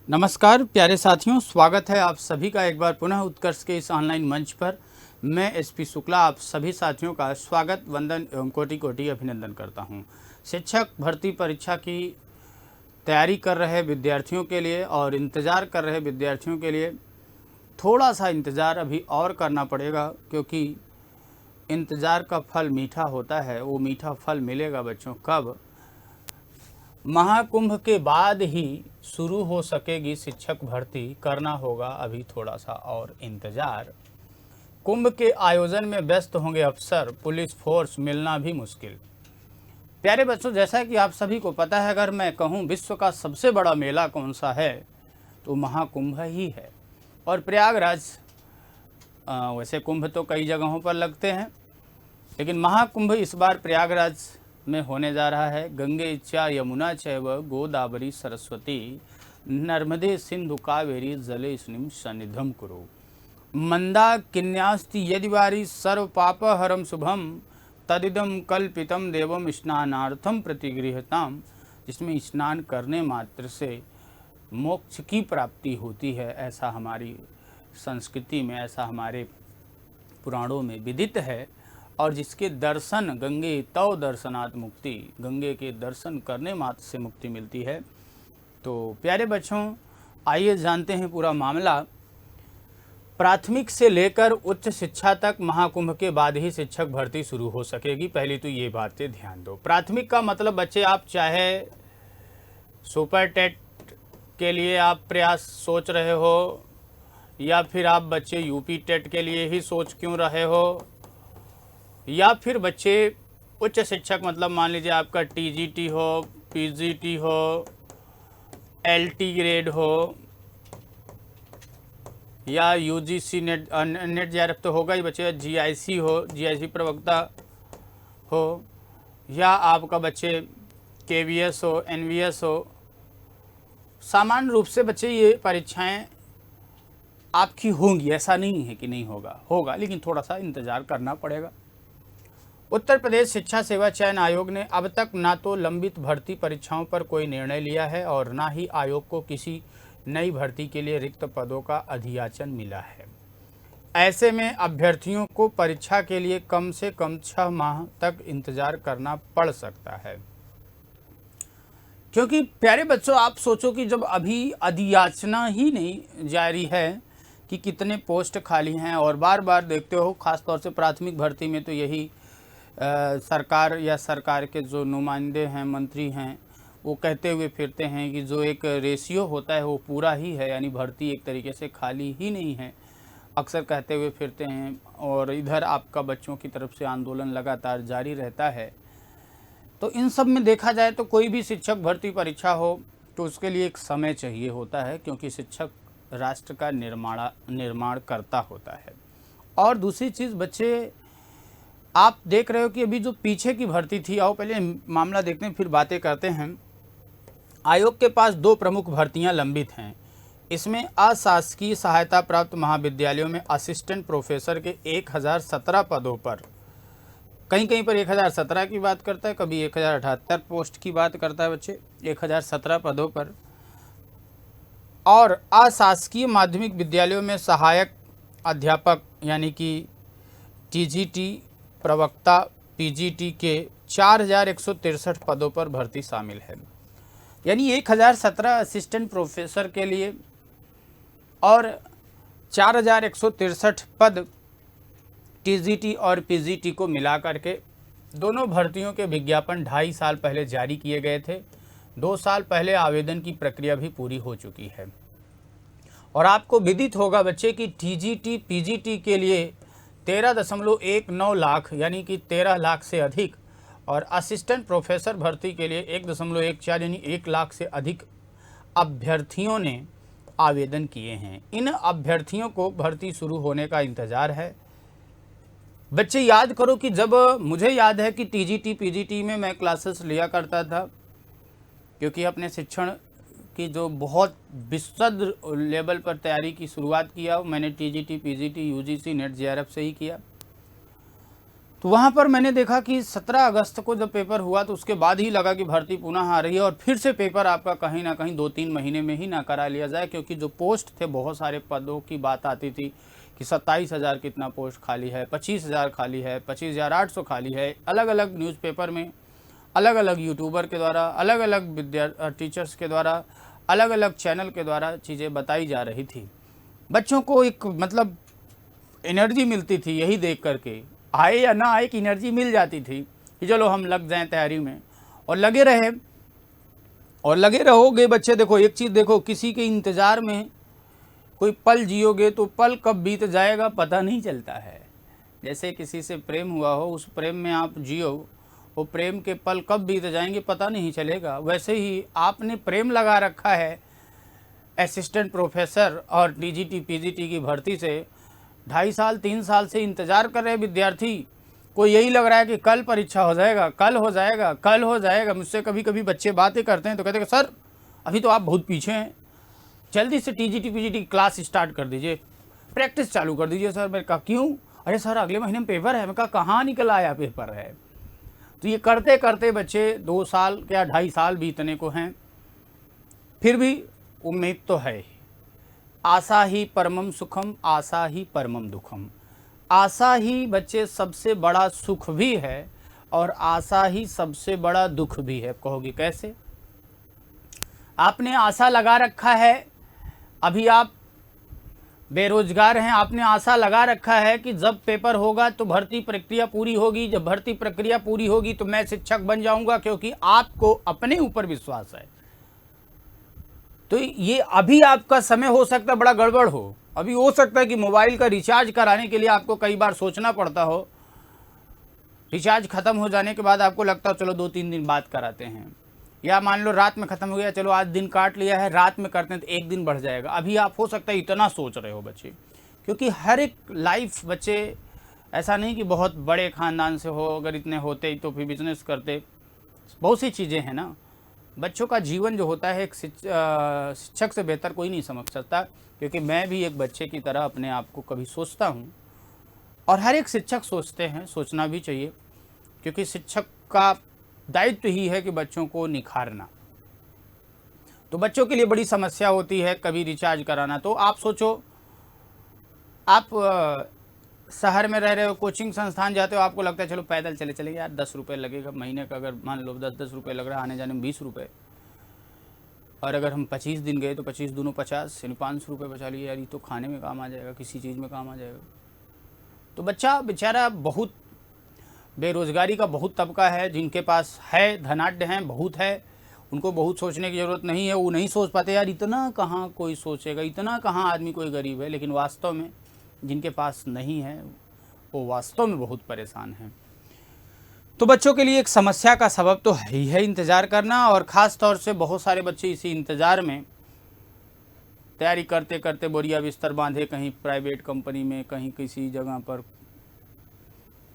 नमस्कार प्यारे साथियों, स्वागत है आप सभी का एक बार पुनः उत्कर्ष के इस ऑनलाइन मंच पर। मैं एसपी शुक्ला आप सभी साथियों का स्वागत, वंदन एवं कोटि कोटि अभिनंदन करता हूं। शिक्षक भर्ती परीक्षा की तैयारी कर रहे विद्यार्थियों के लिए और इंतज़ार कर रहे विद्यार्थियों के लिए थोड़ा सा इंतज़ार अभी और करना पड़ेगा, क्योंकि इंतज़ार का फल मीठा होता है। वो मीठा फल मिलेगा बच्चों कब? महाकुंभ के बाद ही शुरू हो सकेगी शिक्षक भर्ती। करना होगा अभी थोड़ा सा और इंतज़ार। कुंभ के आयोजन में व्यस्त होंगे अफसर, पुलिस फोर्स मिलना भी मुश्किल। प्यारे बच्चों, जैसा कि आप सभी को पता है, अगर मैं कहूँ विश्व का सबसे बड़ा मेला कौन सा है तो महाकुंभ ही है। और प्रयागराज, वैसे कुंभ तो कई जगहों पर लगते हैं, लेकिन महाकुंभ इस बार प्रयागराज में होने जा रहा है। गंगे च यमुना चैव गोदावरी सरस्वती नर्मदे सिंधु कावेरी जलेस्मिन् सन्निधं कुरु। मंदाकिन्यास्ति यदि वारि सर्व पापहरम शुभम तदिदम कल्पितम देवम स्नानार्थम प्रतिगृहताम। जिसमें स्नान करने मात्र से मोक्ष की प्राप्ति होती है, ऐसा हमारी संस्कृति में, ऐसा हमारे पुराणों में विदित है। और जिसके दर्शन गंगे तव दर्शनात् मुक्ति, गंगे के दर्शन करने मात्र से मुक्ति मिलती है। तो प्यारे बच्चों, आइए जानते हैं पूरा मामला। प्राथमिक से लेकर उच्च शिक्षा तक महाकुंभ के बाद ही शिक्षक भर्ती शुरू हो सकेगी। पहली तो ये बातें ध्यान दो। प्राथमिक का मतलब बच्चे, आप चाहे सुपर टेट के लिए आप प्रयास सोच रहे हो, या फिर आप बच्चे यूपी टेट के लिए ही सोच क्यों रहे हो, या फिर बच्चे उच्च शिक्षक, मतलब मान लीजिए आपका टीजीटी हो, पीजीटी हो, एलटी ग्रेड हो, या यूजीसी नेट नेट जेआरएफ तो होगा ही बच्चे, जीआईसी हो, जीआईसी प्रवक्ता हो, या आपका बच्चे केवीएस हो, एनवीएस हो। सामान्य रूप से बच्चे ये परीक्षाएं आपकी होंगी, ऐसा नहीं है कि नहीं होगा, लेकिन थोड़ा सा इंतज़ार करना पड़ेगा। उत्तर प्रदेश शिक्षा सेवा चयन आयोग ने अब तक ना तो लंबित भर्ती परीक्षाओं पर कोई निर्णय लिया है और ना ही आयोग को किसी नई भर्ती के लिए रिक्त पदों का अधियाचन मिला है। ऐसे में अभ्यर्थियों को परीक्षा के लिए कम से कम 6 माह तक इंतजार करना पड़ सकता है। क्योंकि प्यारे बच्चों, आप सोचो कि जब अभी अधियाचना ही नहीं जारी है कि कितने पोस्ट खाली हैं, और बार बार देखते हो खासतौर से प्राथमिक भर्ती में तो यही सरकार या सरकार के जो नुमाइंदे हैं, मंत्री हैं, वो कहते हुए फिरते हैं कि जो एक रेशियो होता है वो पूरा ही है, यानी भर्ती एक तरीके से खाली ही नहीं है, अक्सर कहते हुए फिरते हैं। और इधर आपका बच्चों की तरफ से आंदोलन लगातार जारी रहता है। तो इन सब में देखा जाए तो कोई भी शिक्षक भर्ती परीक्षा हो तो उसके लिए एक समय चाहिए होता है, क्योंकि शिक्षक राष्ट्र का निर्माण करता होता है। और दूसरी चीज़ बच्चे, आप देख रहे हो कि अभी जो पीछे की भर्ती थी, आओ पहले मामला देखते हैं फिर बातें करते हैं। आयोग के पास 2 प्रमुख भर्तियां लंबित हैं। इसमें अशासकीय सहायता प्राप्त महाविद्यालयों में असिस्टेंट प्रोफेसर के 1017 पदों पर, कहीं कहीं पर 1017 की बात करता है, कभी 1078 पोस्ट की बात करता है बच्चे, 1017 पदों पर। और अशासकीय माध्यमिक विद्यालयों में सहायक अध्यापक यानी कि टीजीटी, प्रवक्ता, पीजीटी के 4163 पदों पर भर्ती शामिल है। यानी 1017 असिस्टेंट प्रोफेसर के लिए और 4163 पद टीजीटी और पीजीटी को मिला करके, दोनों भर्तियों के विज्ञापन 2.5 साल पहले जारी किए गए थे। 2 साल पहले आवेदन की प्रक्रिया भी पूरी हो चुकी है। और आपको विदित होगा बच्चे कि टीजीटी पीजीटी के लिए 13.19 लाख यानी कि 13 लाख से अधिक, और असिस्टेंट प्रोफेसर भर्ती के लिए 1.14 यानी 1 लाख से अधिक अभ्यर्थियों ने आवेदन किए हैं। इन अभ्यर्थियों को भर्ती शुरू होने का इंतज़ार है। बच्चे याद करो कि जब, मुझे याद है कि टीजीटी पीजीटी में मैं क्लासेस लिया करता था, क्योंकि अपने शिक्षण की जो बहुत विशद लेवल पर तैयारी की शुरुआत किया मैंने TGT PGT UGC net JRF से ही किया। तो वहाँ पर मैंने देखा कि 17 अगस्त को जब पेपर हुआ तो उसके बाद ही लगा कि भर्ती पुनः आ रही है और फिर से पेपर आपका कहीं ना कहीं 2-3 महीने में ही ना करा लिया जाए, क्योंकि जो पोस्ट थे बहुत सारे पदों की बात आती थी कि 27,000 कितना पोस्ट खाली है, 25,000 खाली है, 25,800 खाली है। अलग अलग न्यूज़पेपर में, अलग अलग यूट्यूबर के द्वारा, अलग अलग टीचर्स के द्वारा, अलग अलग चैनल के द्वारा चीज़ें बताई जा रही थी। बच्चों को एक मतलब एनर्जी मिलती थी यही देख करके, आए या ना आए, एक एनर्जी मिल जाती थी कि चलो हम लग जाएं तैयारी में और लगे रहे और लगे रहोगे। बच्चे देखो एक चीज़ देखो, किसी के इंतज़ार में कोई पल जियोगे तो पल कब बीत जाएगा पता नहीं चलता है। जैसे किसी से प्रेम हुआ हो, उस प्रेम में आप जियो, वो प्रेम के पल कब बीत जाएंगे पता नहीं चलेगा। वैसे ही आपने प्रेम लगा रखा है असिस्टेंट प्रोफेसर और टीजीटी पीजीटी की भर्ती से, 2.5 साल 3 साल से इंतज़ार कर रहे विद्यार्थी को यही लग रहा है कि कल परीक्षा हो जाएगा, कल हो जाएगा, कल हो जाएगा। मुझसे कभी कभी बच्चे बातें करते हैं तो कहते हैं सर अभी तो आप बहुत पीछे हैं, जल्दी से टीजीटी पीजीटी की क्लास स्टार्ट कर दीजिए, प्रैक्टिस चालू कर दीजिए। सर मैंने कहा क्यों? अरे सर अगले महीने में पेपर है। मैं कहा कहाँ निकल आया पेपर है? तो ये करते करते बच्चे 2 साल या 2.5 साल बीतने को हैं, फिर भी उम्मीद तो है ही। आशा ही परमम सुखम, आशा ही परमम दुखम। आशा ही बच्चे सबसे बड़ा सुख भी है और आशा ही सबसे बड़ा दुख भी है। कहोगे कैसे? आपने आशा लगा रखा है, अभी आप बेरोजगार हैं, आपने आशा लगा रखा है कि जब पेपर होगा तो भर्ती प्रक्रिया पूरी होगी, जब भर्ती प्रक्रिया पूरी होगी तो मैं शिक्षक बन जाऊंगा, क्योंकि आपको अपने ऊपर विश्वास है। तो ये अभी आपका समय हो सकता है बड़ा गड़बड़ हो, अभी हो सकता है कि मोबाइल का रिचार्ज कराने के लिए आपको कई बार सोचना पड़ता हो, रिचार्ज ख़त्म हो जाने के बाद आपको लगता है चलो 2-3 दिन बाद कराते हैं, या मान लो रात में ख़त्म हो गया, चलो आज दिन काट लिया है, रात में करते हैं तो 1 दिन बढ़ जाएगा। अभी आप हो सकता है इतना सोच रहे हो बच्चे, क्योंकि हर एक लाइफ बच्चे ऐसा नहीं कि बहुत बड़े ख़ानदान से हो, अगर इतने होते तो फिर बिजनेस करते, बहुत सी चीज़ें हैं ना। बच्चों का जीवन जो होता है एक शिक्षक से बेहतर कोई नहीं समझ सकता, क्योंकि मैं भी एक बच्चे की तरह अपने आप को कभी सोचता हूँ और हर एक शिक्षक सोचते हैं, सोचना भी चाहिए, क्योंकि शिक्षक का दायित्व ही है कि बच्चों को निखारना। तो बच्चों के लिए बड़ी समस्या होती है कभी रिचार्ज कराना। तो आप सोचो, आप शहर में रह रहे हो, कोचिंग संस्थान जाते हो, आपको लगता है चलो पैदल चले चलेंगे यार, 10 रुपये लगेगा महीने का, अगर मान लो 10-10 रुपये लग रहा है, आने जाने में 20 रुपये, और अगर हम 25 दिन गए तो 25 दूनों 50, यानी 500 रुपये बचा लिए यार, ये तो खाने में काम आ जाएगा, किसी चीज़ में काम आ जाएगा। तो बच्चा बेचारा, बहुत बेरोज़गारी का बहुत तबका है, जिनके पास है धनाढ्य हैं, बहुत है, उनको बहुत सोचने की ज़रूरत नहीं है, वो नहीं सोच पाते यार इतना कहाँ कोई सोचेगा, इतना कहाँ आदमी कोई गरीब है। लेकिन वास्तव में जिनके पास नहीं है वो वास्तव में बहुत परेशान हैं। तो बच्चों के लिए एक समस्या का सबब तो है ही है इंतज़ार करना, और ख़ास तौर से बहुत सारे बच्चे इसी इंतज़ार में तैयारी करते करते बोरिया बिस्तर बांधे, कहीं प्राइवेट कंपनी में, कहीं किसी जगह पर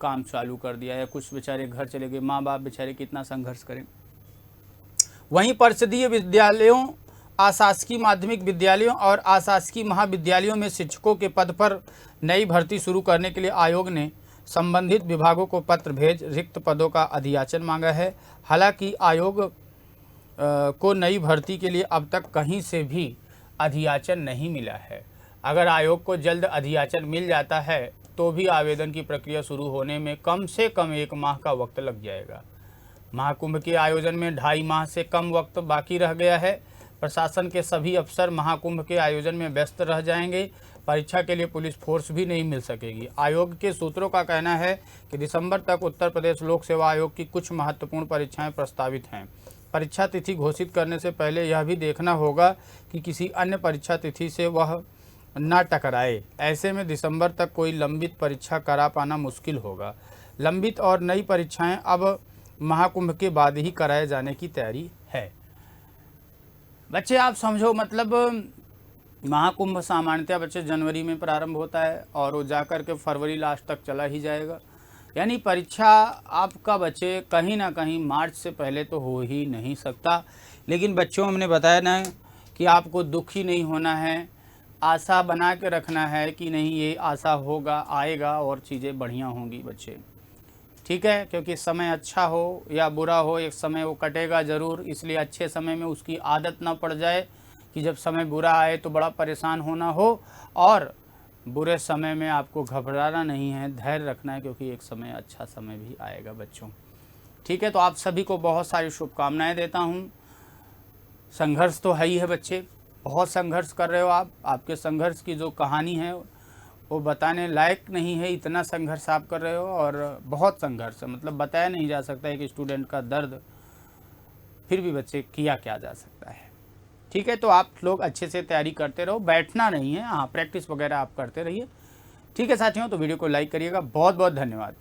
काम चालू कर दिया, या कुछ बेचारे घर चले गए, माँ बाप बेचारे कितना संघर्ष करें। वहीं परिषदीय विद्यालयों, आशासकीय माध्यमिक विद्यालयों और आशासकीय महाविद्यालयों में शिक्षकों के पद पर नई भर्ती शुरू करने के लिए आयोग ने संबंधित विभागों को पत्र भेज रिक्त पदों का अधियाचन मांगा है। हालांकि आयोग को नई भर्ती के लिए अब तक कहीं से भी अधियाचन नहीं मिला है। अगर आयोग को जल्द अधियाचन मिल जाता है तो भी आवेदन की प्रक्रिया शुरू होने में कम से कम 1 माह का वक्त लग जाएगा। महाकुंभ के आयोजन में 2.5 माह से कम वक्त बाकी रह गया है। प्रशासन के सभी अफसर महाकुंभ के आयोजन में व्यस्त रह जाएंगे। परीक्षा के लिए पुलिस फोर्स भी नहीं मिल सकेगी। आयोग के सूत्रों का कहना है कि दिसंबर तक उत्तर प्रदेश लोक सेवा आयोग की कुछ महत्वपूर्ण परीक्षाएं प्रस्तावित हैं। परीक्षा तिथि घोषित करने से पहले यह भी देखना होगा कि किसी अन्य परीक्षा तिथि से वह न टकराए। ऐसे में दिसंबर तक कोई लंबित परीक्षा करा पाना मुश्किल होगा। लंबित और नई परीक्षाएं अब महाकुंभ के बाद ही कराए जाने की तैयारी है। बच्चे आप समझो, मतलब महाकुंभ सामान्यतः बच्चे जनवरी में प्रारंभ होता है और वो जाकर के फरवरी लास्ट तक चला ही जाएगा। यानी परीक्षा आपका बच्चे कहीं ना कहीं मार्च से पहले तो हो ही नहीं सकता। लेकिन बच्चों, हमने बताया ना कि आपको दुखी नहीं होना है, आशा बना के रखना है कि नहीं ये आशा होगा, आएगा और चीज़ें बढ़िया होंगी बच्चे। ठीक है, क्योंकि समय अच्छा हो या बुरा हो एक समय वो कटेगा ज़रूर, इसलिए अच्छे समय में उसकी आदत ना पड़ जाए कि जब समय बुरा आए तो बड़ा परेशान होना हो, और बुरे समय में आपको घबराना नहीं है, धैर्य रखना है, क्योंकि एक समय अच्छा समय भी आएगा बच्चों। ठीक है, तो आप सभी को बहुत सारी शुभकामनाएं देता हूँ। संघर्ष तो है ही है बच्चे, बहुत संघर्ष कर रहे हो आप, आपके संघर्ष की जो कहानी है वो बताने लायक नहीं है, इतना संघर्ष आप कर रहे हो, और बहुत संघर्ष है, मतलब बताया नहीं जा सकता है कि स्टूडेंट का दर्द, फिर भी बच्चे किया क्या जा सकता है। ठीक है, तो आप लोग अच्छे से तैयारी करते रहो, बैठना नहीं है, हाँ प्रैक्टिस वगैरह आप करते रहिए। ठीक है साथियों, तो वीडियो को लाइक करिएगा। बहुत बहुत धन्यवाद।